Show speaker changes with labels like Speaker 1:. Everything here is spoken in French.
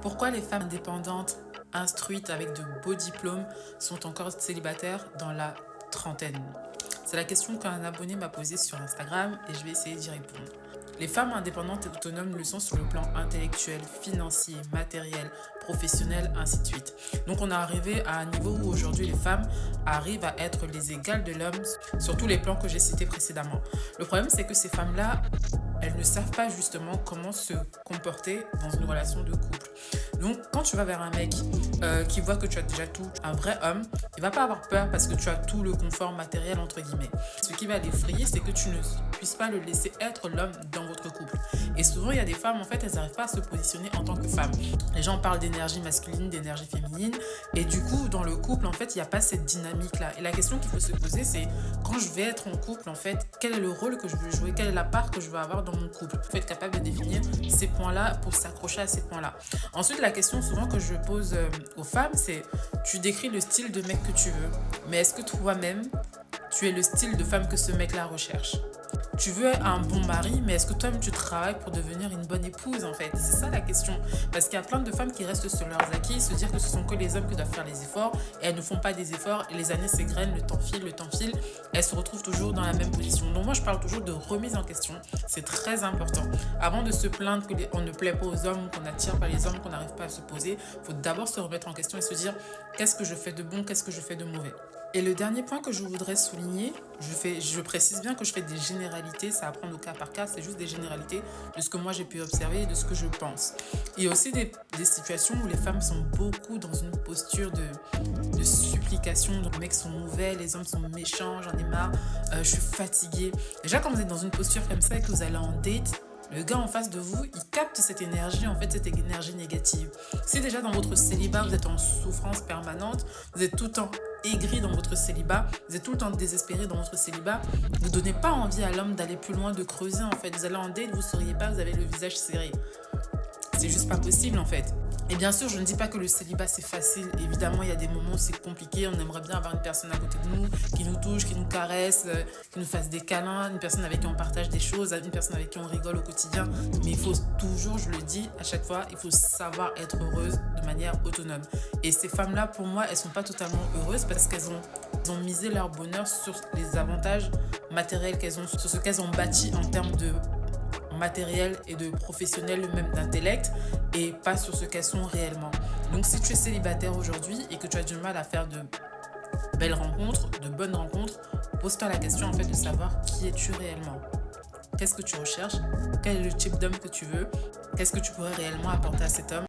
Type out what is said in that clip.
Speaker 1: Pourquoi les femmes indépendantes, instruites avec de beaux diplômes, sont encore célibataires dans la trentaine? C'est la question qu'un abonné m'a posée sur Instagram et je vais essayer d'y répondre. Les femmes indépendantes et autonomes le sont sur le plan intellectuel, financier, matériel, professionnel, ainsi de suite. Donc on est arrivé à un niveau où aujourd'hui les femmes arrivent à être les égales de l'homme sur tous les plans que j'ai cités précédemment. Le problème c'est que ces femmes-là, elles ne savent pas justement comment se comporter dans une relation de couple. Donc quand tu vas vers un mec qui voit que tu as déjà tout, un vrai homme, il va pas avoir peur parce que tu as tout le confort matériel entre guillemets. Ce qui va l'effrayer, c'est que tu ne puisses pas le laisser être l'homme dans votre couple. Et souvent il y a des femmes en fait, elles n'arrivent pas à se positionner en tant que femme. Les gens parlent d'énergie masculine, d'énergie féminine, et du coup dans le couple en fait il n'y a pas cette dynamique là. Et la question qu'il faut se poser, c'est quand je vais être en couple en fait, quel est le rôle que je veux jouer, quelle est la part que je veux avoir dans mon couple. Il faut être capable de définir ces points-là pour s'accrocher à ces points-là. Ensuite, la question souvent que je pose aux femmes, c'est tu décris le style de mec que tu veux, mais est-ce que toi-même, tu es le style de femme que ce mec-là recherche? Tu veux un bon mari, mais est-ce que toi-même tu travailles pour devenir une bonne épouse en fait? C'est ça la question. Parce qu'il y a plein de femmes qui restent sur leurs acquis, se dire que ce sont que les hommes qui doivent faire les efforts, et elles ne font pas des efforts, et les années s'égrènent, le temps file, elles se retrouvent toujours dans la même position. Donc moi je parle toujours de remise en question, c'est très important. Avant de se plaindre qu'on ne plaît pas aux hommes, qu'on n'attire pas les hommes, qu'on n'arrive pas à se poser, il faut d'abord se remettre en question et se dire qu'est-ce que je fais de bon, qu'est-ce que je fais de mauvais. Et le dernier point que je voudrais souligner, je précise bien que je fais des généralités, ça à prendre au cas par cas, c'est juste des généralités de ce que moi j'ai pu observer et de ce que je pense. Il y a aussi des situations où les femmes sont beaucoup dans une posture de supplication, donc les mecs sont mauvais, les hommes sont méchants, j'en ai marre, je suis fatiguée. Déjà quand vous êtes dans une posture comme ça et que vous allez en date, le gars en face de vous, il capte cette énergie, en fait, cette énergie négative. Si déjà dans votre célibat, vous êtes en souffrance permanente, vous êtes tout le temps aigri dans votre célibat, vous êtes tout le temps désespéré dans votre célibat, vous ne donnez pas envie à l'homme d'aller plus loin, de creuser, en fait. Vous allez en date, vous ne souriez pas, vous avez le visage serré. C'est juste pas possible, en fait. Et bien sûr, je ne dis pas que le célibat c'est facile. Évidemment, il y a des moments où c'est compliqué. On aimerait bien avoir une personne à côté de nous qui nous touche, qui nous caresse, qui nous fasse des câlins, une personne avec qui on partage des choses, une personne avec qui on rigole au quotidien. Mais il faut toujours, je le dis à chaque fois, il faut savoir être heureuse de manière autonome. Et ces femmes-là, pour moi, elles sont pas totalement heureuses parce qu'elles ont misé leur bonheur sur les avantages matériels qu'elles ont, sur ce qu'elles ont bâti en termes de matériel et de professionnel, même d'intellect, et pas sur ce qu'elles sont réellement. Donc si tu es célibataire aujourd'hui et que tu as du mal à faire de belles rencontres, de bonnes rencontres, pose-toi la question en fait de savoir qui es-tu réellement. Qu'est-ce que tu recherches? Quel est le type d'homme que tu veux? Qu'est-ce que tu pourrais réellement apporter à cet homme?